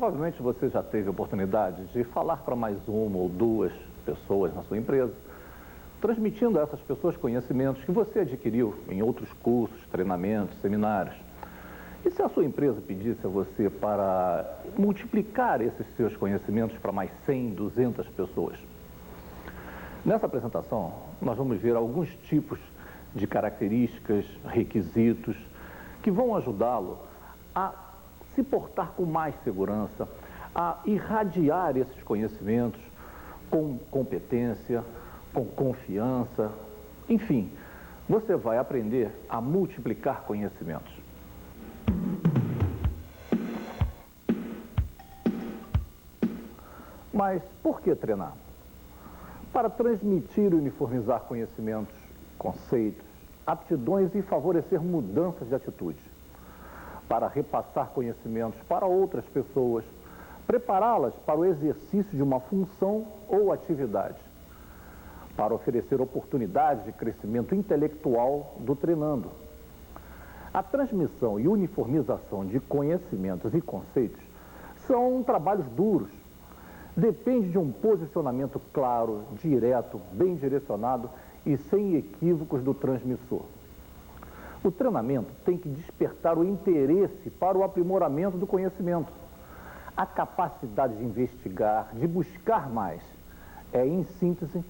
Provavelmente você já teve a oportunidade de falar para mais uma ou duas pessoas na sua empresa, transmitindo a essas pessoas conhecimentos que você adquiriu em outros cursos, treinamentos, seminários. E se a sua empresa pedisse a você para multiplicar esses seus conhecimentos para mais 100, 200 pessoas? Nessa apresentação, nós vamos ver alguns tipos de características, requisitos, que vão ajudá-lo a se portar com mais segurança, a irradiar esses conhecimentos com competência, com confiança, enfim, você vai aprender a multiplicar conhecimentos. Mas por que treinar? Para transmitir e uniformizar conhecimentos, conceitos, aptidões e favorecer mudanças de atitude. Para repassar conhecimentos para outras pessoas, prepará-las para o exercício de uma função ou atividade. Para oferecer oportunidades de crescimento intelectual do treinando. A transmissão e uniformização de conhecimentos e conceitos são trabalhos duros. Depende de um posicionamento claro, direto, bem direcionado e sem equívocos do transmissor. O treinamento tem que despertar o interesse para o aprimoramento do conhecimento. A capacidade de investigar, de buscar mais, é, em síntese,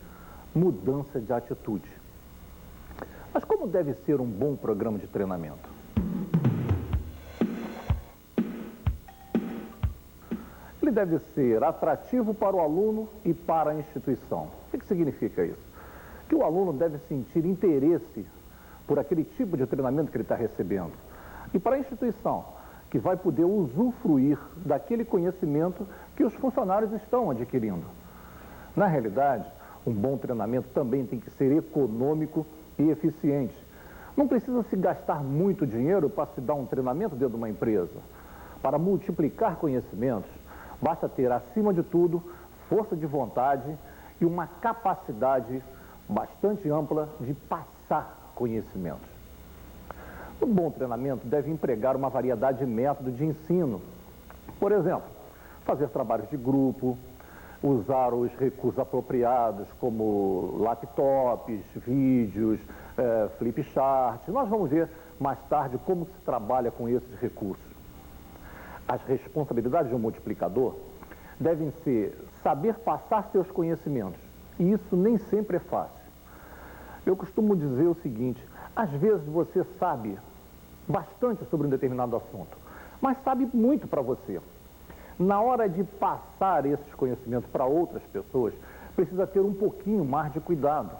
mudança de atitude. Mas como deve ser um bom programa de treinamento? Ele deve ser atrativo para o aluno e para a instituição. O que significa isso? Que o aluno deve sentir interesse por aquele tipo de treinamento que ele está recebendo. E para a instituição, que vai poder usufruir daquele conhecimento que os funcionários estão adquirindo. Na realidade, um bom treinamento também tem que ser econômico e eficiente. Não precisa se gastar muito dinheiro para se dar um treinamento dentro de uma empresa. Para multiplicar conhecimentos, basta ter, acima de tudo, força de vontade e uma capacidade bastante ampla de passar conhecimentos. Um bom treinamento deve empregar uma variedade de métodos de ensino. Por exemplo, fazer trabalhos de grupo, usar os recursos apropriados como laptops, vídeos, flip chart. Nós vamos ver mais tarde como se trabalha com esses recursos. As responsabilidades de um multiplicador devem ser saber passar seus conhecimentos. E isso nem sempre é fácil. Eu costumo dizer o seguinte: às vezes você sabe bastante sobre um determinado assunto, mas sabe muito para você. Na hora de passar esses conhecimentos para outras pessoas, precisa ter um pouquinho mais de cuidado,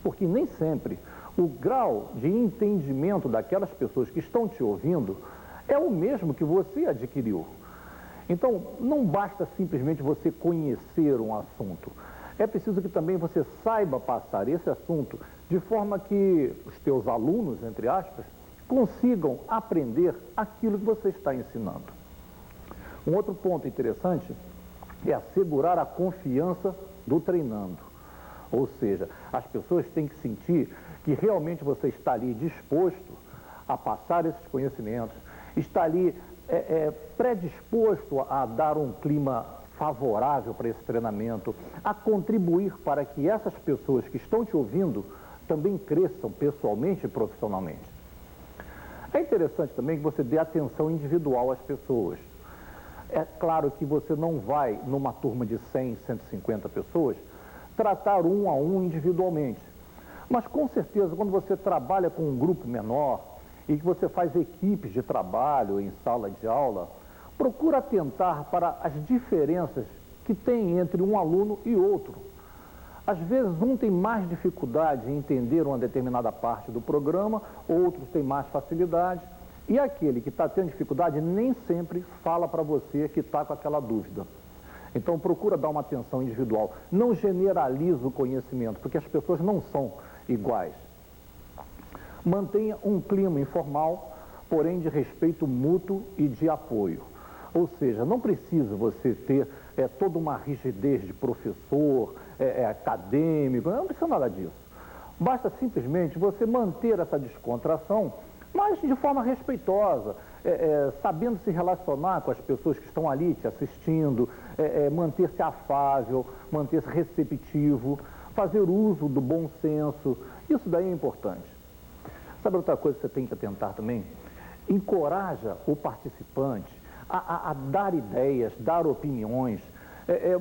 porque nem sempre o grau de entendimento daquelas pessoas que estão te ouvindo é o mesmo que você adquiriu. Então, não basta simplesmente você conhecer um assunto. É preciso que também você saiba passar esse assunto de forma que os teus alunos, entre aspas, consigam aprender aquilo que você está ensinando. Um outro ponto interessante é assegurar a confiança do treinando. Ou seja, as pessoas têm que sentir que realmente você está ali disposto a passar esses conhecimentos, está ali predisposto a dar um clima favorável para esse treinamento, a contribuir para que essas pessoas que estão te ouvindo também cresçam pessoalmente e profissionalmente. É interessante também que você dê atenção individual às pessoas. É claro que você não vai, numa turma de 100, 150 pessoas, tratar um a um individualmente. Mas com certeza, quando você trabalha com um grupo menor e que você faz equipes de trabalho em sala de aula, procura atentar para as diferenças que tem entre um aluno e outro. Às vezes, um tem mais dificuldade em entender uma determinada parte do programa, outros têm mais facilidade, e aquele que está tendo dificuldade nem sempre fala para você que está com aquela dúvida. Então, procura dar uma atenção individual. Não generaliza o conhecimento, porque as pessoas não são iguais. Mantenha um clima informal, porém de respeito mútuo e de apoio. Ou seja, não precisa você ter toda uma rigidez de professor, acadêmico, não precisa nada disso. Basta simplesmente você manter essa descontração, mas mas de forma respeitosa, sabendo se relacionar com as pessoas que estão ali te assistindo, manter-se afável, manter-se receptivo, fazer uso do bom senso, isso daí é importante. Sabe outra coisa que você tem que atentar também? Encoraja o participante a dar ideias, dar opiniões,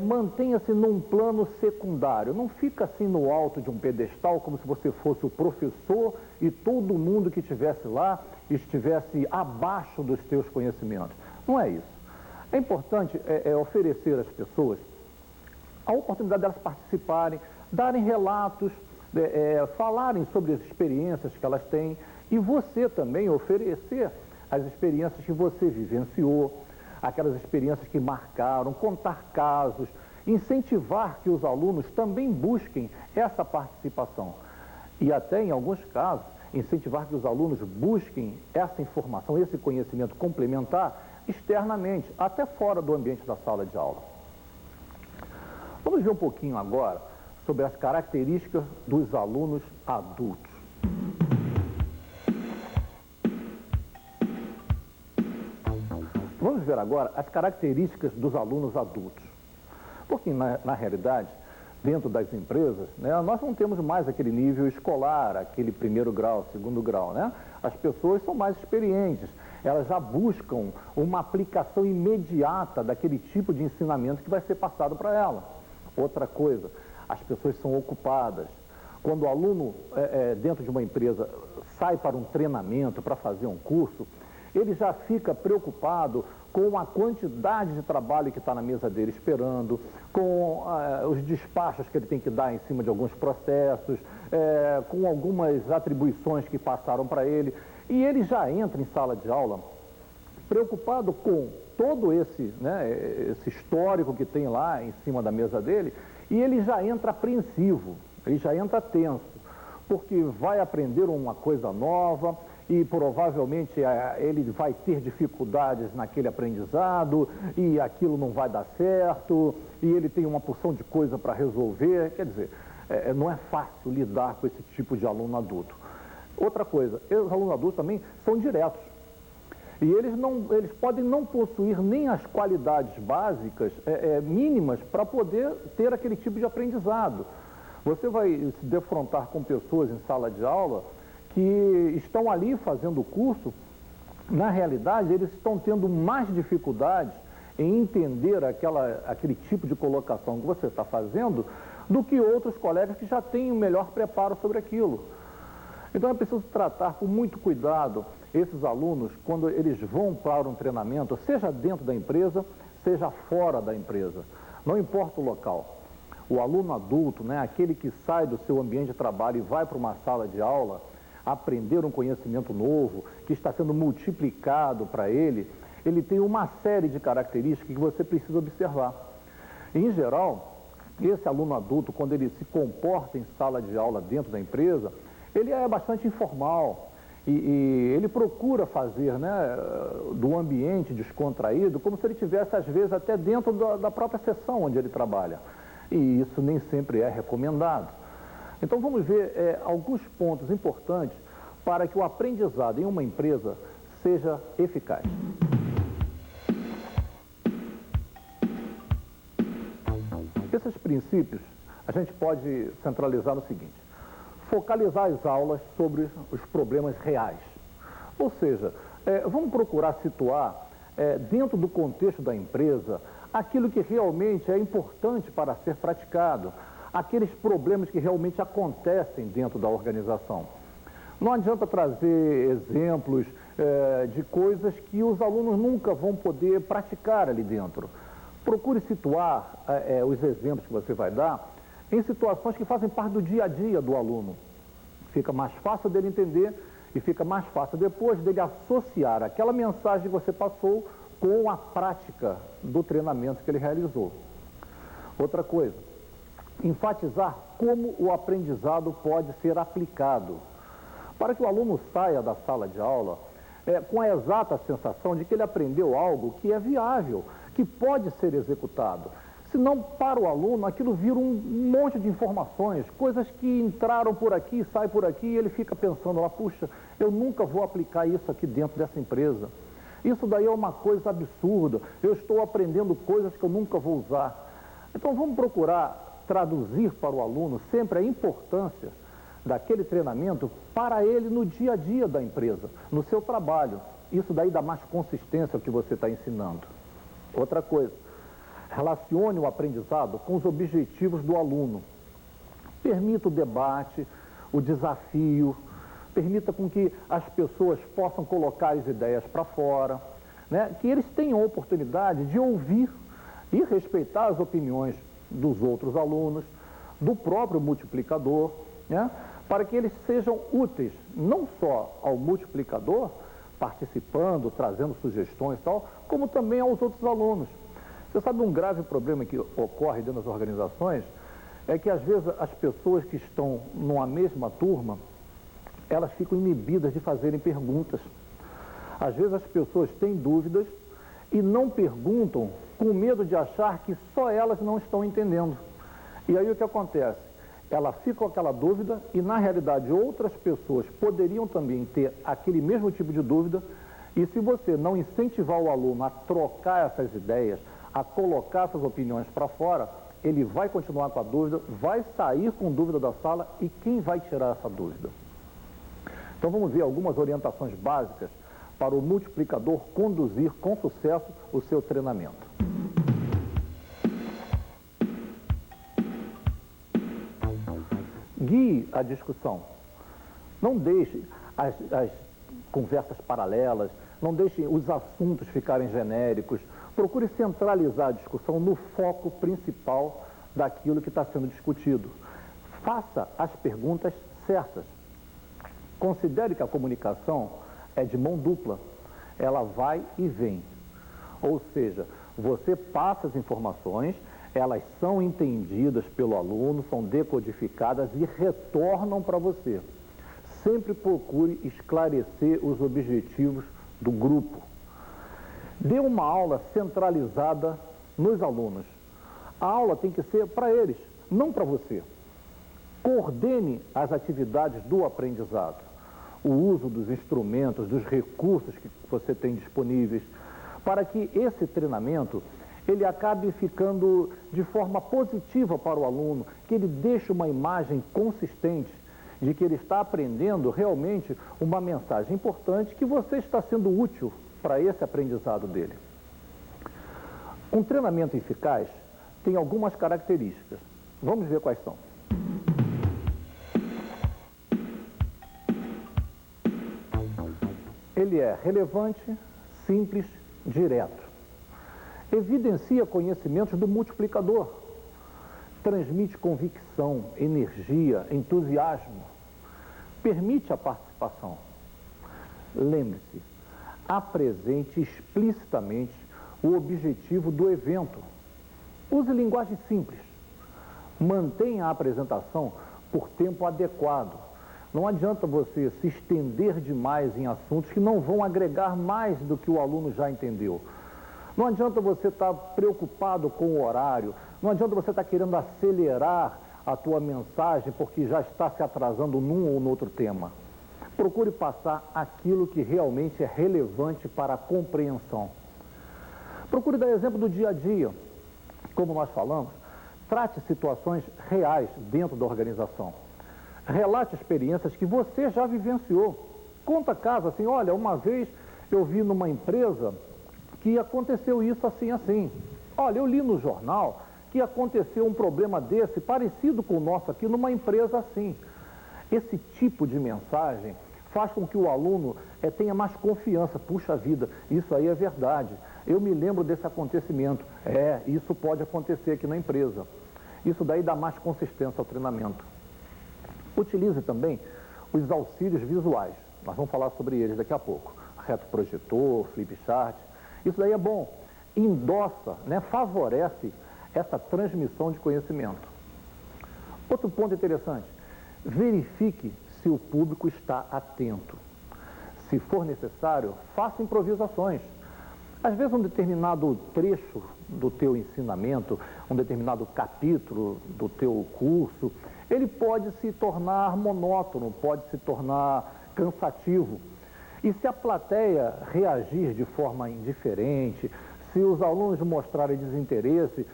mantenha-se num plano secundário, não fica assim no alto de um pedestal como se você fosse o professor e todo mundo que estivesse lá estivesse abaixo dos teus conhecimentos. Não é isso. É importante oferecer às pessoas a oportunidade delas participarem, darem relatos, falarem sobre as experiências que elas têm e você também oferecer as experiências que você vivenciou, aquelas experiências que marcaram, contar casos, incentivar que os alunos também busquem essa participação. E até, em alguns casos, incentivar que os alunos busquem essa informação, esse conhecimento complementar externamente, até fora do ambiente da sala de aula. Vamos ver um pouquinho agora sobre as características dos alunos adultos. Vamos ver agora as características dos alunos adultos. Porque, na realidade, dentro das empresas, né, nós não temos mais aquele nível escolar, aquele primeiro grau, segundo grau, né? As pessoas são mais experientes, elas já buscam uma aplicação imediata daquele tipo de ensinamento que vai ser passado para ela. Outra coisa, as pessoas são ocupadas. Quando o aluno, dentro de uma empresa, sai para um treinamento, para fazer um curso, ele já fica preocupado com a quantidade de trabalho que está na mesa dele esperando, com os despachos que ele tem que dar em cima de alguns processos, com algumas atribuições que passaram para ele. E ele já entra em sala de aula preocupado com todo esse histórico que tem lá em cima da mesa dele, e ele já entra apreensivo, ele já entra tenso, porque vai aprender uma coisa nova, e provavelmente ele vai ter dificuldades naquele aprendizado e aquilo não vai dar certo e ele tem uma porção de coisa para resolver. Quer dizer, não é fácil lidar com esse tipo de aluno adulto. Outra coisa, os alunos adultos também são diretos e eles podem não possuir nem as qualidades básicas mínimas para poder ter aquele tipo de aprendizado. Você vai se defrontar com pessoas em sala de aula que estão ali fazendo o curso, na realidade, eles estão tendo mais dificuldades em entender aquele tipo de colocação que você está fazendo do que outros colegas que já têm um melhor preparo sobre aquilo. Então é preciso tratar com muito cuidado esses alunos quando eles vão para um treinamento, seja dentro da empresa, seja fora da empresa. Não importa o local. O aluno adulto, né, aquele que sai do seu ambiente de trabalho e vai para uma sala de aula, aprender um conhecimento novo, que está sendo multiplicado para ele, ele tem uma série de características que você precisa observar. Em geral, esse aluno adulto, quando ele se comporta em sala de aula dentro da empresa, ele é bastante informal e ele procura fazer, né, do ambiente descontraído como se ele estivesse, às vezes, até dentro da própria seção onde ele trabalha. E isso nem sempre é recomendado. Então vamos ver alguns pontos importantes para que o aprendizado em uma empresa seja eficaz. Esses princípios a gente pode centralizar no seguinte: focalizar as aulas sobre os problemas reais. Ou seja, vamos procurar situar dentro do contexto da empresa aquilo que realmente é importante para ser praticado, aqueles problemas que realmente acontecem dentro da organização. Não adianta trazer exemplos de coisas que os alunos nunca vão poder praticar ali dentro. Procure situar os exemplos que você vai dar em situações que fazem parte do dia a dia do aluno. Fica mais fácil dele entender e fica mais fácil depois dele associar aquela mensagem que você passou com a prática do treinamento que ele realizou. Outra coisa, enfatizar como o aprendizado pode ser aplicado, para que o aluno saia da sala de aula com a exata sensação de que ele aprendeu algo que é viável, que pode ser executado, Senão, para o aluno, aquilo vira um monte de informações, coisas que entraram por aqui, saem por aqui, e ele fica pensando lá, puxa, eu nunca vou aplicar isso aqui dentro dessa empresa. Isso daí é uma coisa absurda, eu estou aprendendo coisas que eu nunca vou usar. Então, vamos procurar traduzir para o aluno sempre a importância daquele treinamento para ele no dia a dia da empresa, no seu trabalho. Isso daí dá mais consistência ao que você está ensinando. Outra coisa, relacione o aprendizado com os objetivos do aluno. Permita o debate, o desafio, permita com que as pessoas possam colocar as ideias para fora, né? Que eles tenham a oportunidade de ouvir e respeitar as opiniões dos outros alunos, do próprio multiplicador, né? Para que eles sejam úteis, não só ao multiplicador, participando, trazendo sugestões e tal, como também aos outros alunos. Você sabe, um grave problema que ocorre dentro das organizações é que, às vezes, as pessoas que estão numa mesma turma, elas ficam inibidas de fazerem perguntas. Às vezes, as pessoas têm dúvidas e não perguntam com medo de achar que só elas não estão entendendo. E aí o que acontece? Ela fica com aquela dúvida e, na realidade, outras pessoas poderiam também ter aquele mesmo tipo de dúvida, e se você não incentivar o aluno a trocar essas ideias, a colocar essas opiniões para fora, ele vai continuar com a dúvida, vai sair com dúvida da sala, e quem vai tirar essa dúvida? Então vamos ver algumas orientações básicas para o multiplicador conduzir com sucesso o seu treinamento. Guie a discussão. Não deixe as conversas paralelas, não deixe os assuntos ficarem genéricos. Procure centralizar a discussão no foco principal daquilo que está sendo discutido. Faça as perguntas certas. Considere que a comunicação é de mão dupla. Ela vai e vem. Ou seja, você passa as informações, elas são entendidas pelo aluno, são decodificadas e retornam para você. Sempre procure esclarecer os objetivos do grupo. Dê uma aula centralizada nos alunos. A aula tem que ser para eles, não para você. Coordene as atividades do aprendizado, o uso dos instrumentos, dos recursos que você tem disponíveis, para que esse treinamento ele acabe ficando de forma positiva para o aluno, que ele deixe uma imagem consistente de que ele está aprendendo realmente uma mensagem importante, que você está sendo útil para esse aprendizado dele. Um treinamento eficaz tem algumas características. Vamos ver quais são. Ele é relevante, simples, direto. Evidencia conhecimentos do multiplicador. Transmite convicção, energia, entusiasmo. Permite a participação. Lembre-se, apresente explicitamente o objetivo do evento. Use linguagem simples. Mantenha a apresentação por tempo adequado. Não adianta você se estender demais em assuntos que não vão agregar mais do que o aluno já entendeu. Não adianta você estar preocupado com o horário, não adianta você estar querendo acelerar a tua mensagem porque já está se atrasando num ou no outro tema. Procure passar aquilo que realmente é relevante para a compreensão. Procure dar exemplo do dia a dia. Como nós falamos, trate situações reais dentro da organização. Relate experiências que você já vivenciou. Conta caso assim, olha, uma vez eu vi numa empresa que aconteceu isso assim, assim. Olha, eu li no jornal que aconteceu um problema desse, parecido com o nosso aqui, numa empresa assim. Esse tipo de mensagem faz com que o aluno tenha mais confiança. Puxa vida, isso aí é verdade. Eu me lembro desse acontecimento. Isso pode acontecer aqui na empresa. Isso daí dá mais consistência ao treinamento. Utilize também os auxílios visuais. Nós vamos falar sobre eles daqui a pouco. Retroprojetor, flipchart. Isso daí é bom. Endossa, né, favorece essa transmissão de conhecimento. Outro ponto interessante. Verifique se o público está atento. Se for necessário, faça improvisações. Às vezes um determinado trecho do teu ensinamento, um determinado capítulo do teu curso, ele pode se tornar monótono, pode se tornar cansativo. E se a plateia reagir de forma indiferente, se os alunos mostrarem desinteresse,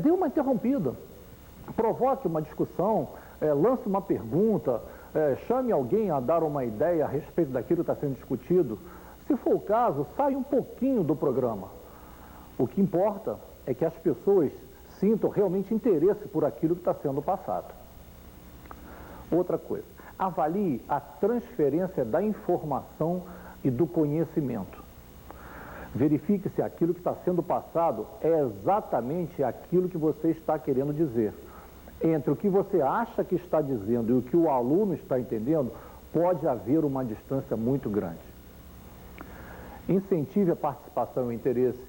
dê uma interrompida, provoque uma discussão, lance uma pergunta, chame alguém a dar uma ideia a respeito daquilo que está sendo discutido. Se for o caso, saia um pouquinho do programa. O que importa é que as pessoas sintam realmente interesse por aquilo que está sendo passado. Outra coisa, avalie a transferência da informação e do conhecimento. Verifique se aquilo que está sendo passado é exatamente aquilo que você está querendo dizer. Entre o que você acha que está dizendo e o que o aluno está entendendo, pode haver uma distância muito grande. Incentive a participação e o interesse.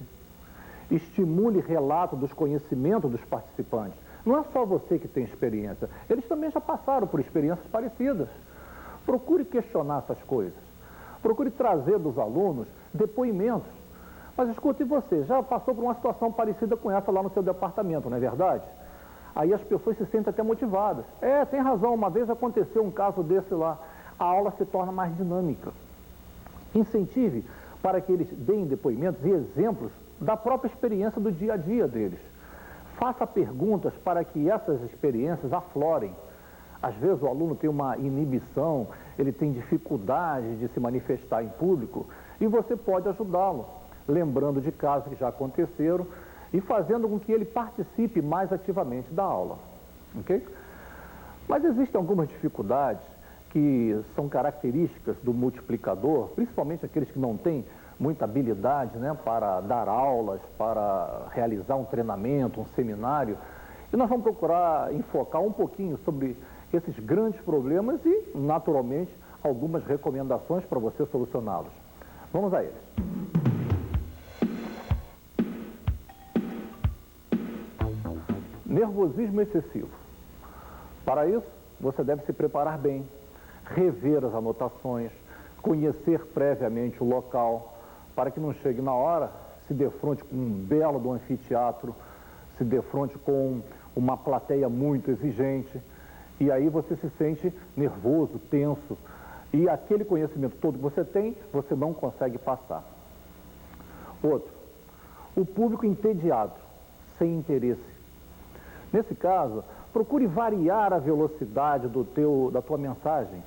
Estimule relato dos conhecimentos dos participantes. Não é só você que tem experiência, eles também já passaram por experiências parecidas. Procure questionar essas coisas. Procure trazer dos alunos depoimentos. Mas escute, você já passou por uma situação parecida com essa lá no seu departamento, não é verdade? Aí as pessoas se sentem até motivadas. Tem razão, uma vez aconteceu um caso desse lá. A aula se torna mais dinâmica. Incentive para que eles deem depoimentos e exemplos da própria experiência do dia a dia deles. Faça perguntas para que essas experiências aflorem. Às vezes o aluno tem uma inibição, ele tem dificuldade de se manifestar em público e você pode ajudá-lo, lembrando de casos que já aconteceram e fazendo com que ele participe mais ativamente da aula. Ok? Mas existem algumas dificuldades que são características do multiplicador, principalmente aqueles que não têm muita habilidade, né, para dar aulas, para realizar um treinamento, um seminário. E nós vamos procurar enfocar um pouquinho sobre esses grandes problemas e, naturalmente, algumas recomendações para você solucioná-los. Vamos a eles. Nervosismo excessivo. Para isso, você deve se preparar bem, rever as anotações, conhecer previamente o local, para que não chegue na hora, se defronte com um belo do anfiteatro, se defronte com uma plateia muito exigente, e aí você se sente nervoso, tenso, e aquele conhecimento todo que você tem, você não consegue passar. Outro, o público entediado, sem interesse. Nesse caso, procure variar a velocidade da tua mensagem.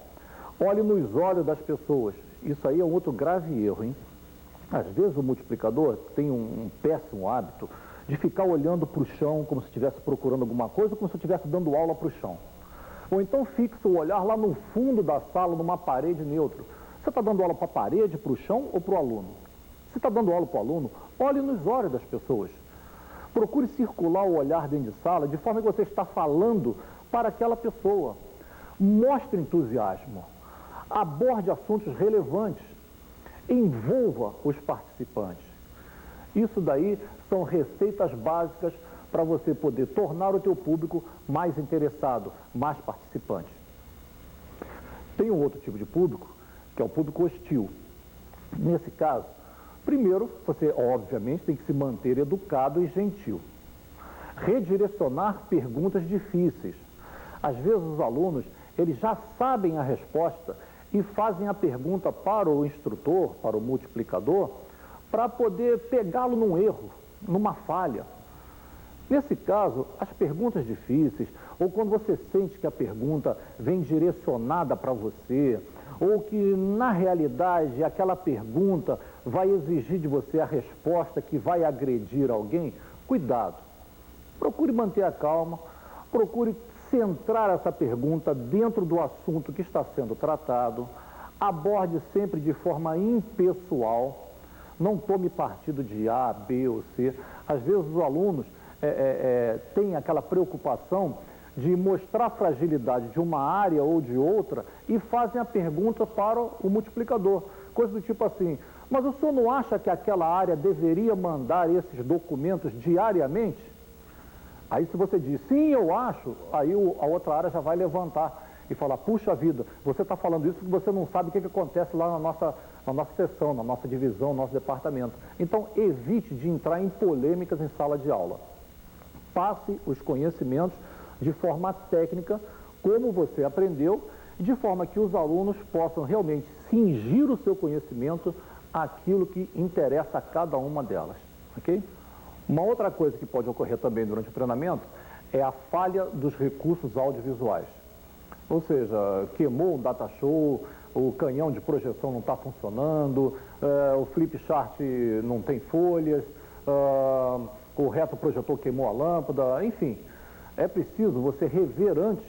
Olhe nos olhos das pessoas. Isso aí é um outro grave erro, hein? Às vezes o multiplicador tem um péssimo hábito de ficar olhando para o chão como se estivesse procurando alguma coisa, como se estivesse dando aula para o chão. Ou então fixa o olhar lá no fundo da sala, numa parede neutra. Você está dando aula para a parede, para o chão ou para o aluno? Se está dando aula para o aluno, olhe nos olhos das pessoas. Procure circular o olhar dentro de sala de forma que você está falando para aquela pessoa. Mostre entusiasmo. Aborde assuntos relevantes. Envolva os participantes. Isso daí são receitas básicas para você poder tornar o teu público mais interessado, mais participante. Tem um outro tipo de público, que é o público hostil. Nesse caso, primeiro, você obviamente tem que se manter educado e gentil. Redirecionar perguntas difíceis. Às vezes os alunos, eles já sabem a resposta e fazem a pergunta para o instrutor, para o multiplicador, para poder pegá-lo num erro, numa falha. Nesse caso, as perguntas difíceis, ou quando você sente que a pergunta vem direcionada para você, ou que na realidade aquela pergunta vai exigir de você a resposta que vai agredir alguém, cuidado. Procure manter a calma, procure centrar essa pergunta dentro do assunto que está sendo tratado, aborde sempre de forma impessoal, não tome partido de A, B ou C. Às vezes os alunos têm aquela preocupação de mostrar a fragilidade de uma área ou de outra e fazem a pergunta para o multiplicador. Coisa do tipo assim, mas o senhor não acha que aquela área deveria mandar esses documentos diariamente? Aí se você diz, sim, eu acho, aí a outra área já vai levantar. e falar, puxa vida, você está falando isso porque você não sabe o que acontece lá na nossa seção, na nossa divisão, no nosso departamento. Então, evite de entrar em polêmicas em sala de aula. Passe os conhecimentos de forma técnica, como você aprendeu, de forma que os alunos possam realmente cingir o seu conhecimento àquilo que interessa a cada uma delas, ok? Uma outra coisa que pode ocorrer também durante o treinamento é a falha dos recursos audiovisuais. Ou seja, queimou um data show, o canhão de projeção não está funcionando, o flip chart não tem folhas, o retroprojetor queimou a lâmpada, enfim. É preciso você rever antes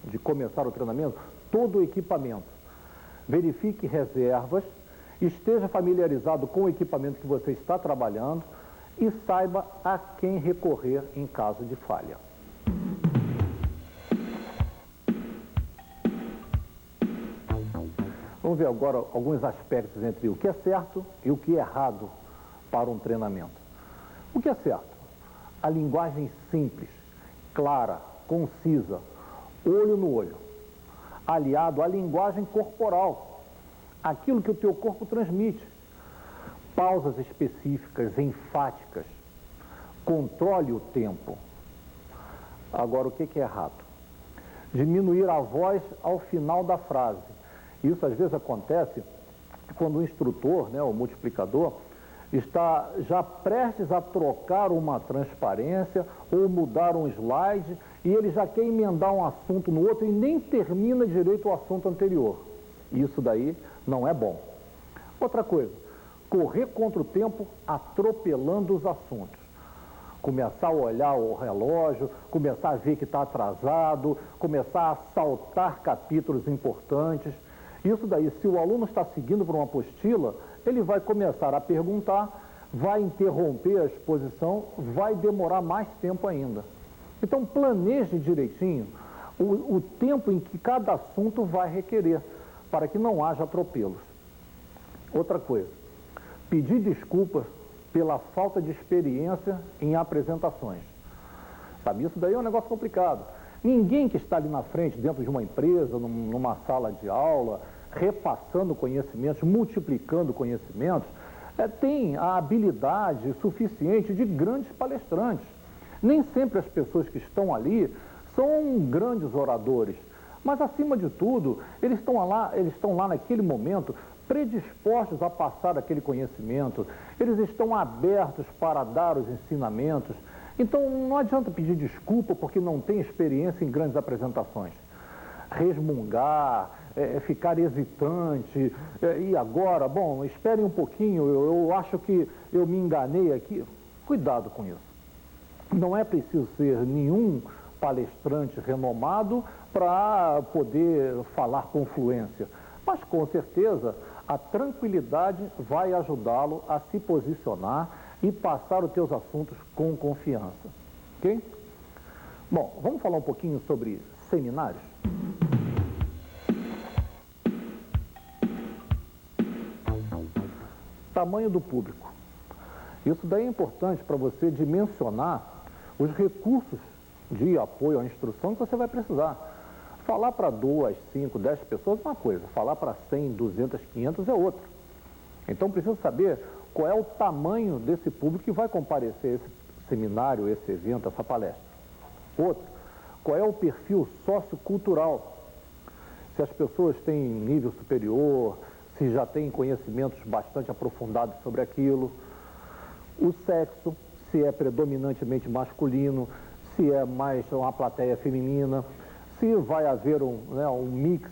de começar o treinamento todo o equipamento. Verifique reservas, esteja familiarizado com o equipamento que você está trabalhando e saiba a quem recorrer em caso de falha. Vamos ver agora alguns aspectos entre o que é certo e o que é errado para um treinamento. O que é certo? A linguagem simples, clara, concisa, olho no olho, aliado à linguagem corporal, aquilo que o teu corpo transmite. Pausas específicas, enfáticas, controle o tempo. Agora, o que é errado? Diminuir a voz ao final da frase. Isso às vezes acontece quando o instrutor, o multiplicador, está já prestes a trocar uma transparência ou mudar um slide e ele já quer emendar um assunto no outro e nem termina direito o assunto anterior. Isso daí não é bom. Outra coisa, correr contra o tempo atropelando os assuntos. Começar a olhar o relógio, começar a ver que está atrasado, começar a saltar capítulos importantes. Isso daí, se o aluno está seguindo por uma apostila, ele vai começar a perguntar, vai interromper a exposição, vai demorar mais tempo ainda. Então, planeje direitinho o tempo em que cada assunto vai requerer, para que não haja atropelos. Outra coisa, pedir desculpas pela falta de experiência em apresentações. Sabe, isso daí é um negócio complicado. Ninguém que está ali na frente, dentro de uma empresa, numa sala de aula, repassando conhecimentos, multiplicando conhecimentos, tem a habilidade suficiente de grandes palestrantes. Nem sempre as pessoas que estão ali são grandes oradores, mas acima de tudo, eles estão lá naquele momento predispostos a passar aquele conhecimento, eles estão abertos para dar os ensinamentos. Então, não adianta pedir desculpa porque não tem experiência em grandes apresentações. Resmungar, ficar hesitante, e agora, bom, esperem um pouquinho, eu acho que eu me enganei aqui. Cuidado com isso. Não é preciso ser nenhum palestrante renomado para poder falar com fluência, mas com certeza a tranquilidade vai ajudá-lo a se posicionar e passar os teus assuntos com confiança, ok? Bom, vamos falar um pouquinho sobre seminários? Tamanho do público. Isso daí é importante para você dimensionar os recursos de apoio à instrução que você vai precisar. Falar para 2, 5, 10 pessoas é uma coisa, falar para 100, 200, 500 é outra. Então, precisa saber qual é o tamanho desse público que vai comparecer a esse seminário, esse evento, essa palestra. Outro, qual é o perfil sociocultural? Se as pessoas têm nível superior, se já têm conhecimentos bastante aprofundados sobre aquilo. O sexo, se é predominantemente masculino, se é mais uma plateia feminina, se vai haver um mix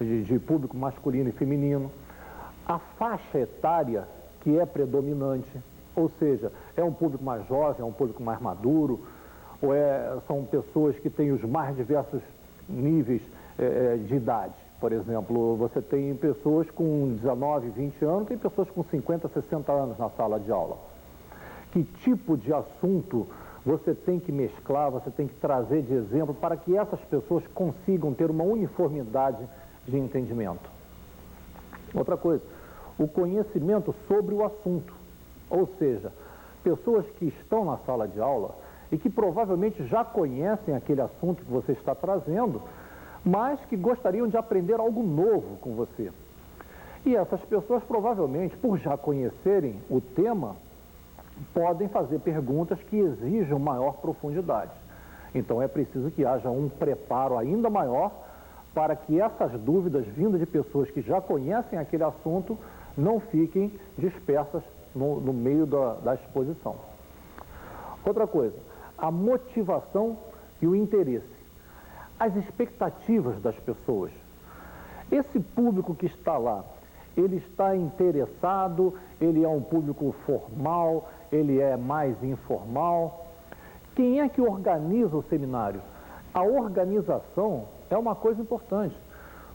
de público masculino e feminino. A faixa etária que é predominante, ou seja, é um público mais jovem, é um público mais maduro, ou são pessoas que têm os mais diversos níveis de idade. Por exemplo, você tem pessoas com 19, 20 anos, tem pessoas com 50, 60 anos na sala de aula. Que tipo de assunto você tem que mesclar, você tem que trazer de exemplo para que essas pessoas consigam ter uma uniformidade de entendimento. Outra coisa, o conhecimento sobre o assunto, ou seja, pessoas que estão na sala de aula e que provavelmente já conhecem aquele assunto que você está trazendo, mas que gostariam de aprender algo novo com você. E essas pessoas, provavelmente, por já conhecerem o tema, podem fazer perguntas que exijam maior profundidade. Então é preciso que haja um preparo ainda maior para que essas dúvidas vindas de pessoas que já conhecem aquele assunto não fiquem dispersas no meio da exposição. Outra coisa, a motivação e o interesse. As expectativas das pessoas. Esse público que está lá, ele está interessado, ele é um público formal, ele é mais informal. Quem é que organiza o seminário? A organização é uma coisa importante,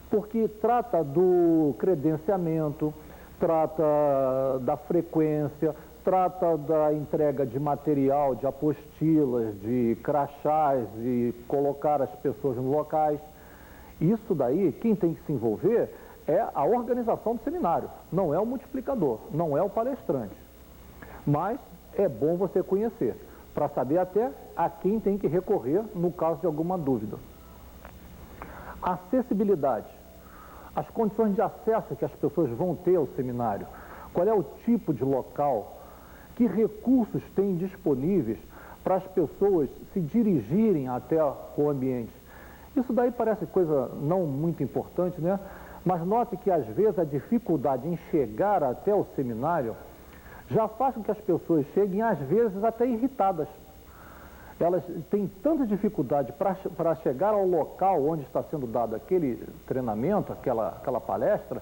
porque trata do credenciamento, trata da frequência, trata da entrega de material, de apostilas, de crachás, de colocar as pessoas nos locais. Isso daí, quem tem que se envolver é a organização do seminário, não é o multiplicador, não é o palestrante. Mas é bom você conhecer, para saber até a quem tem que recorrer no caso de alguma dúvida. Acessibilidade. As condições de acesso que as pessoas vão ter ao seminário. Qual é o tipo de local? Que recursos tem disponíveis para as pessoas se dirigirem até o ambiente? Isso daí parece coisa não muito importante, né? Mas note que às vezes a dificuldade em chegar até o seminário já faz com que as pessoas cheguem às vezes até irritadas. Elas têm tanta dificuldade para chegar ao local onde está sendo dado aquele treinamento, aquela palestra,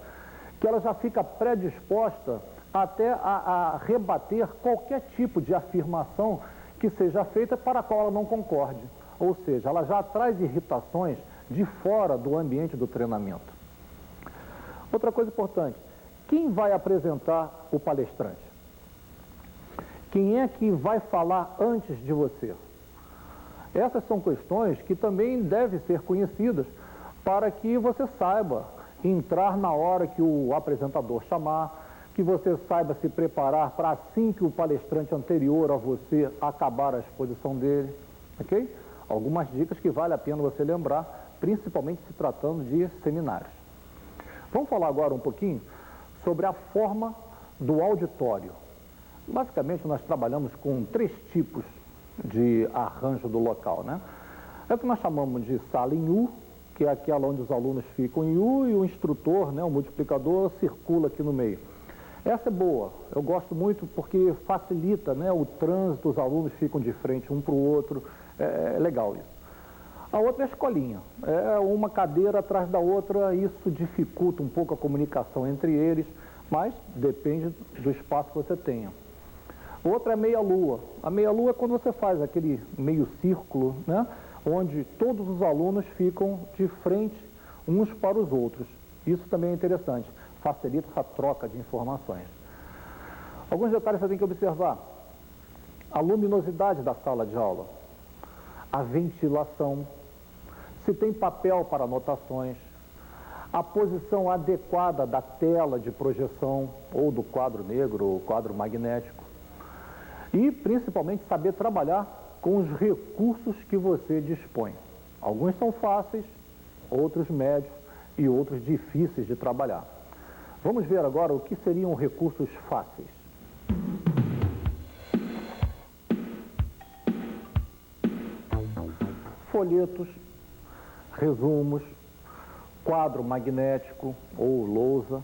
que ela já fica predisposta até a rebater qualquer tipo de afirmação que seja feita para a qual ela não concorde. Ou seja, ela já traz irritações de fora do ambiente do treinamento. Outra coisa importante, quem vai apresentar o palestrante? Quem é que vai falar antes de você? Essas são questões que também devem ser conhecidas para que você saiba entrar na hora que o apresentador chamar, que você saiba se preparar para assim que o palestrante anterior a você acabar a exposição dele, ok? Algumas dicas que vale a pena você lembrar, principalmente se tratando de seminários. Vamos falar agora um pouquinho sobre a forma do auditório. Basicamente, nós trabalhamos com 3 tipos de arranjo do local, né? É o que nós chamamos de sala em U, que é aquela onde os alunos ficam em U e o instrutor, né, o multiplicador, circula aqui no meio. Essa é boa, eu gosto muito porque facilita, né, o trânsito, os alunos ficam de frente um para o outro, é legal isso. A outra é a escolinha, é uma cadeira atrás da outra, isso dificulta um pouco a comunicação entre eles, mas depende do espaço que você tenha. Outra é meia-lua. A meia-lua é quando você faz aquele meio círculo, né, onde todos os alunos ficam de frente uns para os outros. Isso também é interessante, facilita essa troca de informações. Alguns detalhes você tem que observar. A luminosidade da sala de aula, a ventilação, se tem papel para anotações, a posição adequada da tela de projeção, ou do quadro negro, ou quadro magnético. E, principalmente, saber trabalhar com os recursos que você dispõe. Alguns são fáceis, outros médios e outros difíceis de trabalhar. Vamos ver agora o que seriam recursos fáceis. Folhetos, resumos, quadro magnético ou lousa,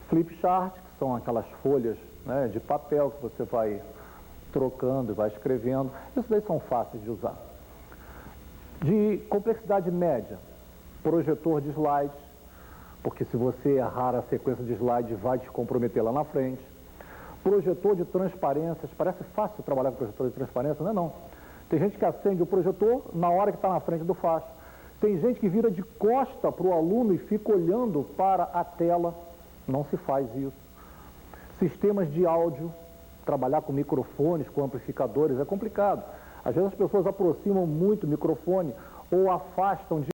flip chart, que são aquelas folhas, né, de papel que você vai trocando e vai escrevendo. Isso daí são fáceis de usar. De complexidade média, projetor de slides, porque se você errar a sequência de slides vai te comprometer lá na frente. Projetor de transparências, parece fácil trabalhar com projetor de transparência, não é não. Tem gente que acende o projetor na hora que está na frente do facho. Tem gente que vira de costa para o aluno e fica olhando para a tela. Não se faz isso. Sistemas de áudio, trabalhar com microfones, com amplificadores é complicado. Às vezes as pessoas aproximam muito o microfone ou afastam de